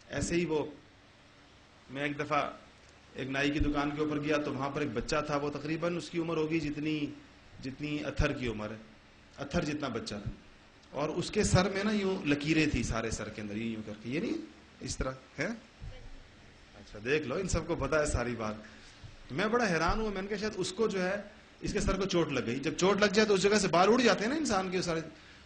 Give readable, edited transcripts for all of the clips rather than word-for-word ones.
ایسے ہی وہ میں ایک دفعہ ایک نائی کی دکان کے اوپر گیا تو وہاں پر ایک بچہ تھا، وہ تقریباً اس کی عمر ہوگی جتنی اتھر کی عمر ہے، اتھر جتنا بچہ تھا، اور اس کے سر میں نا یوں لکیریں تھی سارے سر کے اندر، یوں کر کے، یہ نہیں اس طرح ہے. اچھا دیکھ لو، ان سب کو پتا ہے ساری بات. میں بڑا حیران ہوا، میں نے کہا شاید اس کو جو ہے اس کے سر کو چوٹ لگ گئی. جب چوٹ لگ جائے تو اس جگہ سے بال اڑ جاتے ہیں نا انسان کے سارے.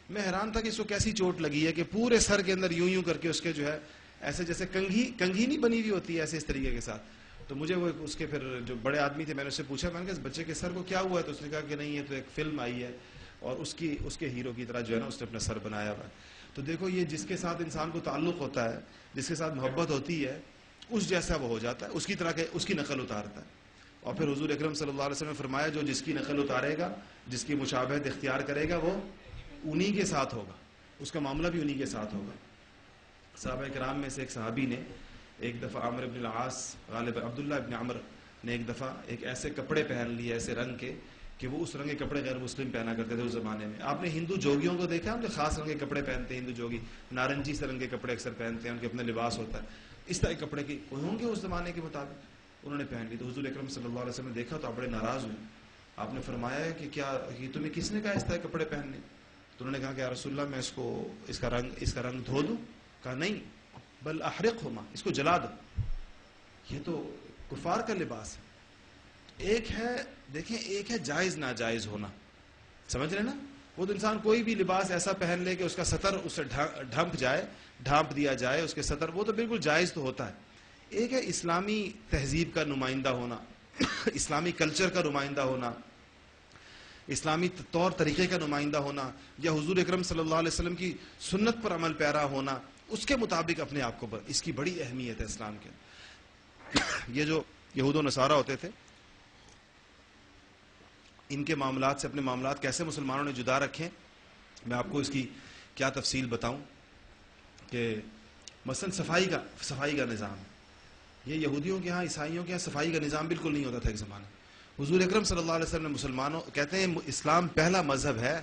میں حیران تھا کہ اس کو کیسی چوٹ لگی ہے کہ پورے سر کے اندر یوں کر کے اس کے جو ہے ایسے جیسے کنگھی نہیں بنی ہوئی ہوتی ہے ایسے اس طریقے کے ساتھ. تو مجھے وہ اس کے پھر جو بڑے آدمی تھے میں نے اس سے پوچھا، میں نے کہا اس بچے کے سر کو کیا ہوا ہے؟ تو اس نے کہا کہ نہیں، یہ تو ایک فلم آئی ہے اور اس کے ہیرو کی طرح جو ہے نا اس نے اپنا سر بنایا ہوا ہے. تو دیکھو یہ جس کے ساتھ انسان کو تعلق ہوتا ہے، جس کے ساتھ محبت ہوتی ہے، اس جیسا وہ ہو جاتا ہے، اس کی طرح اس کی نقل اتارتا ہے. اور پھر حضور اکرم صلی اللہ علیہ وسلم نے فرمایا جو جس کی نقل اتارے گا، جس کی مشابہت اختیار کرے گا، وہ انہی کے ساتھ ہوگا، اس کا معاملہ بھی انہی کے ساتھ ہوگا. صحابہ کرام میں سے ایک صحابی نے ایک دفعہ عمرو بن العاص، غالب عبداللہ ابن عمر نے ایک دفعہ ایک ایسے کپڑے پہن لیے ایسے رنگ کے کہ وہ اس رنگ کے کپڑے غیر مسلم پہنا کرتے تھے اس زمانے میں. آپ نے ہندو جوگیوں کو دیکھا، ہم جو خاص رنگ کے کپڑے پہنتے ہیں ہندو جوگی، نارنجی سے رنگ کے کپڑے اکثر پہنتے ہیں، ان کے اپنے لباس ہوتا ہے. اس طرح کے کپڑے کی ہوں گے اس زمانے کے مطابق، انہوں نے پہن لی. تو حضور اکرم صلی اللہ علیہ وسلم نے دیکھا تو آپ بڑے ناراض ہوئے. آپ نے فرمایا کہ کیا یہ تمہیں کس نے کہا اس طرح کے کپڑے پہننے؟ تو انہوں نے کہا کہ یا رسول اللہ میں اس کا رنگ دھو دوں؟ کہا نہیں، بل احرقہما، اس کو جلا دو، یہ تو کفار کا لباس ہے. ایک ہے جائز ناجائز ہونا، سمجھ رہے نا؟ وہ تو انسان کوئی بھی لباس ایسا پہن لے کہ اس کا سطر اس سے ڈھانپ دیا جائے اس کے سطر، وہ تو بالکل جائز تو ہوتا ہے. ایک ہے اسلامی تہذیب کا نمائندہ ہونا، اسلامی کلچر کا نمائندہ ہونا، اسلامی طور طریقے کا نمائندہ ہونا، یا حضور اکرم صلی اللہ علیہ وسلم کی سنت پر عمل پیرا ہونا، اس کے مطابق اپنے آپ کو اس کی بڑی اہمیت ہے اسلام کے. یہ جو یہود و نصارہ ہوتے تھے، ان کے معاملات سے اپنے معاملات کیسے مسلمانوں نے جدا رکھے، میں آپ کو اس کی کیا تفصیل بتاؤں. کہ مثلا صفائی کا نظام، یہ یہودیوں کے ہاں عیسائیوں کے ہاں صفائی کا نظام بالکل نہیں ہوتا تھا ایک زمانہ. حضور اکرم صلی اللہ علیہ وسلم نے مسلمانوں کہتے ہیں اسلام پہلا مذہب ہے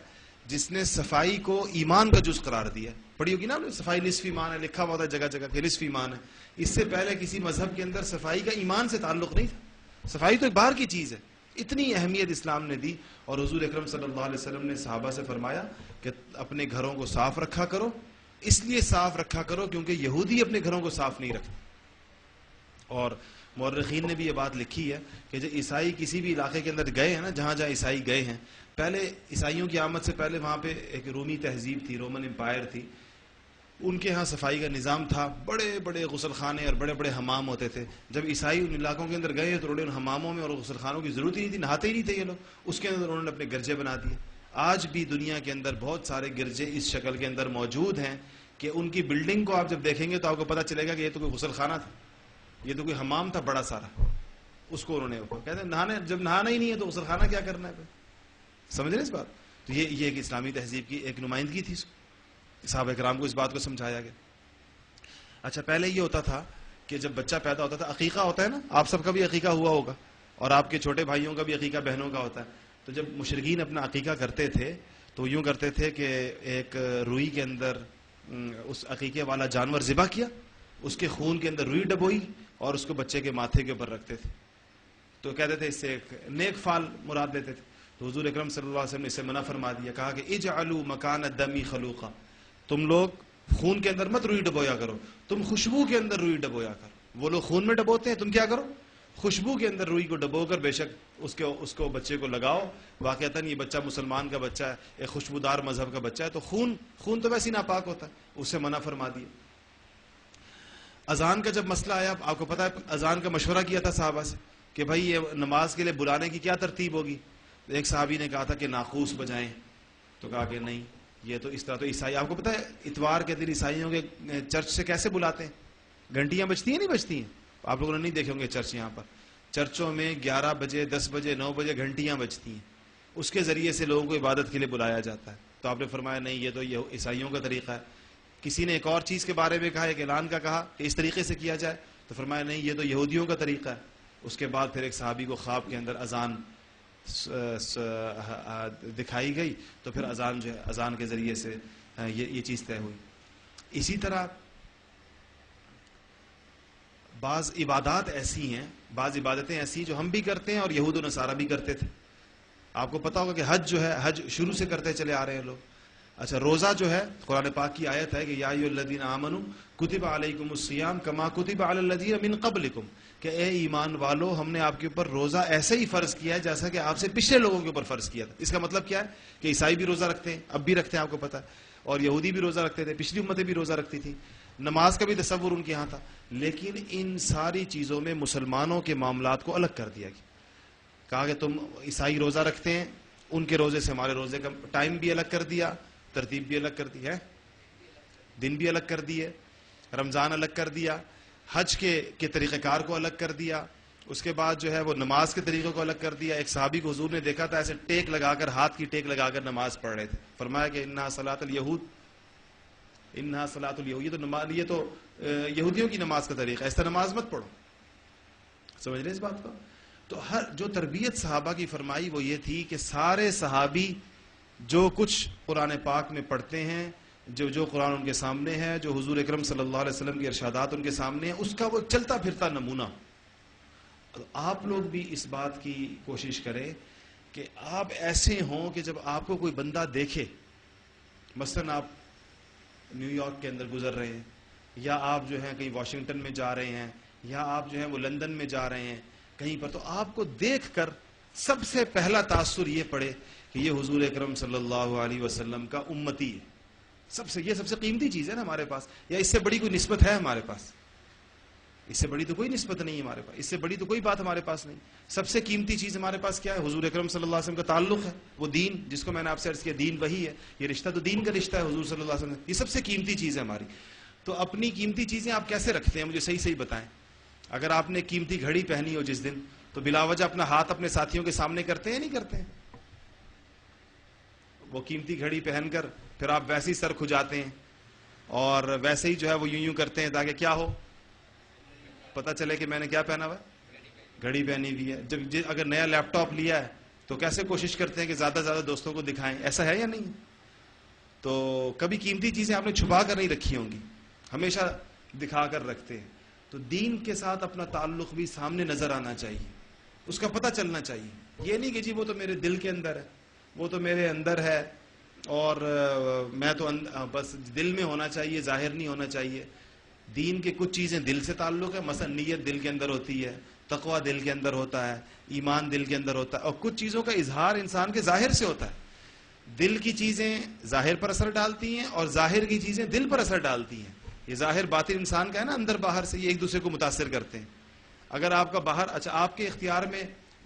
جس نے صفائی کو ایمان کا جز قرار دیا. پڑھی ہوگی نا آپ نے، صفائی نصف ایمان ہے، لکھا ہوا ہوتا ہے جگہ جگہ کہ نصف ایمان ہے. اس سے پہلے کسی مذہب کے اندر صفائی کا ایمان سے تعلق نہیں تھا. صفائی تو ایک باہر کی چیز ہے. اتنی اہمیت اسلام نے دی. اور حضور اکرم صلی اللہ علیہ وسلم نے صحابہ سے فرمایا کہ اپنے گھروں کو صاف رکھا کرو. اس لیے صاف رکھا کرو کیونکہ یہودی اپنے گھروں کو صاف نہیں رکھتے. اور مورخین نے بھی یہ بات لکھی ہے کہ جب عیسائی کسی بھی علاقے کے اندر گئے ہیں نا، جہاں عیسائی گئے ہیں، پہلے عیسائیوں کی آمد سے پہلے وہاں پہ ایک رومی تہذیب تھی، رومن امپائر تھی. ان کے ہاں صفائی کا نظام تھا، بڑے بڑے غسل خانے اور بڑے بڑے حمام ہوتے تھے. جب عیسائی ان علاقوں کے اندر گئے تو ان حماموں میں اور غسل خانوں کی ضرورت ہی نہیں تھی، نہاتے ہی نہیں تھے یہ لوگ. اس کے اندر انہوں نے اپنے گرجے بنا دیے. آج بھی دنیا کے اندر بہت سارے گرجے اس شکل کے اندر موجود ہیں کہ ان کی بلڈنگ کو آپ جب دیکھیں گے تو آپ کو پتہ چلے گا کہ یہ تو کوئی غسل خانہ تھا، یہ تو کوئی حمام تھا بڑا سارا. اس کو انہوں نے کہتے ہیں جب نہانا ہی نہیں ہے تو غسل خانہ کیا کرنا ہے. سمجھ رہے اس بات؟ تو یہ ایک اسلامی تہذیب کی ایک نمائندگی تھی. صحابہ کرام کو اس بات کو سمجھایا گیا. اچھا پہلے یہ ہوتا تھا کہ جب بچہ پیدا ہوتا تھا، عقیقہ ہوتا ہے نا، آپ سب کا بھی عقیقہ ہوا ہوگا اور آپ کے چھوٹے بھائیوں کا بھی عقیقہ بہنوں کا ہوتا ہے. تو جب مشرکین اپنا عقیقہ کرتے تھے تو یوں کرتے تھے کہ ایک روئی کے اندر اس عقیقے والا جانور ذبح کیا، اس کے خون کے اندر روئی ڈبوئی اور اس کو بچے کے ماتھے کے اوپر رکھتے تھے. تو کہتے تھے اس سے ایک نیک فال مراد لیتے تھے. تو حضور اکرم صلی اللہ علیہ وسلم نے اسے منع فرما دیا، کہا کہ اجعلوا مکان الدم خلوقا، تم لوگ خون کے اندر مت روئی ڈبویا کرو، تم خوشبو کے اندر روئی ڈبویا کرو. وہ لوگ خون میں ڈبوتے ہیں، تم کیا کرو؟ خوشبو کے اندر روئی کو ڈبو کر بے شک اس کو بچے کو لگاؤ. واقعتاً یہ بچہ مسلمان کا بچہ ہے، ایک خوشبودار مذہب کا بچہ ہے، تو خون تو ویسے ہی ناپاک ہوتا ہے، اسے منع فرما دیا. اذان کا جب مسئلہ آیا، آپ کو پتا ہے اذان کا مشورہ کیا تھا صحابہ سے کہ بھائی یہ نماز کے لیے بلانے کی کیا ترتیب ہوگی. ایک صحابی نے کہا تھا کہ ناقوس بجائیں، تو کہا کہ نہیں یہ تو اس طرح. تو عیسائی، آپ کو پتا ہے اتوار کے دن عیسائیوں کے چرچ سے کیسے بلاتے ہیں؟ گھنٹیاں بجتی ہیں نہیں بجتی ہیں؟ آپ لوگوں نے نہیں دیکھے ہوں گے چرچ. یہاں پر چرچوں میں 11 بجے 10 بجے 9 بجے گھنٹیاں بجتی ہیں، اس کے ذریعے سے لوگوں کو عبادت کے لیے بلایا جاتا ہے. تو آپ نے فرمایا نہیں یہ تو عیسائیوں کا طریقہ ہے. کسی نے ایک اور چیز کے بارے میں کہا، ایک اعلان کا کہا کہ اس طریقے سے کیا جائے، تو فرمایا نہیں یہ تو یہودیوں کا طریقہ ہے. اس کے بعد پھر ایک صحابی کو خواب کے اندر اذان دکھائی گئی، تو پھر اذان جو ہے اذان کے ذریعے سے یہ چیز طے ہوئی. اسی طرح بعض عبادات ایسی ہیں، بعض عبادتیں ایسی جو ہم بھی کرتے ہیں اور یہود و نصارہ بھی کرتے تھے. آپ کو پتا ہوگا کہ حج جو ہے، حج شروع سے کرتے چلے آ رہے ہیں لوگ. اچھا روزہ جو ہے، قرآن پاک کی آیت ہے کہ یا ایھا الذین آمنوا کتب علیکم الصیام کما کتب علی الذین من قبلکم، کہ اے ایمان والو ہم نے آپ کے اوپر روزہ ایسے ہی فرض کیا ہے جیسا کہ آپ سے پچھلے لوگوں کے اوپر فرض کیا تھا. اس کا مطلب کیا ہے کہ عیسائی بھی روزہ رکھتے ہیں، اب بھی رکھتے ہیں، آپ کو پتا ہے، اور یہودی بھی روزہ رکھتے تھے، پچھلی امتیں بھی روزہ رکھتی تھی، نماز کا بھی تصور ان کے ہاں تھا. لیکن ان ساری چیزوں میں مسلمانوں کے معاملات کو الگ کر دیا گیا. کہا کہ تم عیسائی روزہ رکھتے ہیں، ان کے روزے سے ہمارے روزے کا ٹائم بھی الگ کر دیا، ترتیب بھی الگ کر دی ہے، دن بھی الگ کر دیے، رمضان الگ کر دیا، حج کے طریقہ کار کو الگ کر دیا. اس کے بعد جو ہے وہ نماز کے طریقوں کو الگ کر دیا. ایک صحابی کو حضور نے دیکھا تھا ایسے ٹیک لگا کر، ہاتھ کی ٹیک لگا کر نماز پڑھ رہے تھے. فرمایا کہ انہا صلاۃ الیہود، انہا صلاۃ الیہود، یہ تو یہودیوں کی نماز کا طریقہ ہے، اس طرح نماز مت پڑھو. سمجھ رہے اس بات کو؟ تو جو تربیت صحابہ کی فرمائی وہ یہ تھی کہ سارے صحابی جو کچھ قرآن پاک میں پڑھتے ہیں، جو قرآن ان کے سامنے ہے، جو حضور اکرم صلی اللہ علیہ وسلم کی ارشادات ان کے سامنے ہیں، اس کا وہ چلتا پھرتا نمونہ. آپ لوگ بھی اس بات کی کوشش کریں کہ آپ ایسے ہوں کہ جب آپ کو کوئی بندہ دیکھے، مثلا آپ نیو یارک کے اندر گزر رہے ہیں، یا آپ جو ہیں کہیں واشنگٹن میں جا رہے ہیں، یا آپ جو ہیں وہ لندن میں جا رہے ہیں کہیں پر، تو آپ کو دیکھ کر سب سے پہلا تاثر یہ پڑے کہ یہ حضور اکرم صلی اللہ علیہ وسلم کا امتی ہے. یہ سب سے قیمتی چیز ہے نا ہمارے پاس. یا اس سے بڑی کوئی نسبت ہے ہمارے پاس؟ اس سے بڑی تو کوئی نسبت نہیں ہے ہمارے پاس، اس سے بڑی تو کوئی بات ہمارے پاس نہیں. سب سے قیمتی چیز ہمارے پاس کیا ہے؟ حضور اکرم صلی اللہ علیہ وسلم کا تعلق ہے، وہ دین جس کو میں نے آپ سے عرض کیا، دین وہی ہے. یہ رشتہ تو دین کا رشتہ ہے حضور صلی اللہ علیہ وسلم. یہ سب سے قیمتی چیز ہے ہماری. تو اپنی قیمتی چیزیں آپ کیسے رکھتے ہیں؟ مجھے صحیح بتائیں. اگر آپ نے قیمتی گھڑی پہنی ہو جس دن، تو بلا وجہ اپنا ہاتھ اپنے ساتھیوں کے سامنے کرتے ہیں نہیں کرتے ہیں؟ وہ قیمتی گھڑی پہن کر پھر آپ ویسے ہی سر کھجاتے ہیں اور ویسے ہی جو ہے وہ یوں کرتے ہیں تاکہ کیا ہو، پتہ چلے کہ میں نے کیا پہنا ہوا ہے، گھڑی پہنی ہوئی ہے. اگر نیا لیپ ٹاپ لیا ہے تو کیسے کوشش کرتے ہیں کہ زیادہ سے زیادہ دوستوں کو دکھائیں. ایسا ہے یا نہیں؟ تو کبھی قیمتی چیزیں آپ نے چھپا کر نہیں رکھی ہوں گی، ہمیشہ دکھا کر رکھتے ہیں. تو دین کے ساتھ اپنا تعلق بھی سامنے نظر آنا چاہیے، اس کا پتہ چلنا چاہیے. یہ نہیں کہ جی وہ تو میرے دل کے اندر ہے، وہ تو میرے اندر ہے، اور میں تو بس دل میں ہونا چاہیے، ظاہر نہیں ہونا چاہیے. دین کے کچھ چیزیں دل سے تعلق ہے، مثلا نیت دل کے اندر ہوتی ہے، تقوی دل کے اندر ہوتا ہے، ایمان دل کے اندر ہوتا ہے، اور کچھ چیزوں کا اظہار انسان کے ظاہر سے ہوتا ہے. دل کی چیزیں ظاہر پر اثر ڈالتی ہیں اور ظاہر کی چیزیں دل پر اثر ڈالتی ہیں. یہ ظاہر باطن انسان کا ہے نا، اندر باہر سے یہ ایک دوسرے کو متاثر کرتے ہیں. اگر آپ کا باہر، اچھا آپ کے اختیار میں،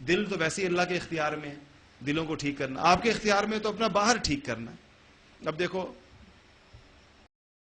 دل تو ویسے ہی اللہ کے اختیار میں ہے دلوں کو ٹھیک کرنا، آپ کے اختیار میں تو اپنا باہر ٹھیک کرنا. اب دیکھو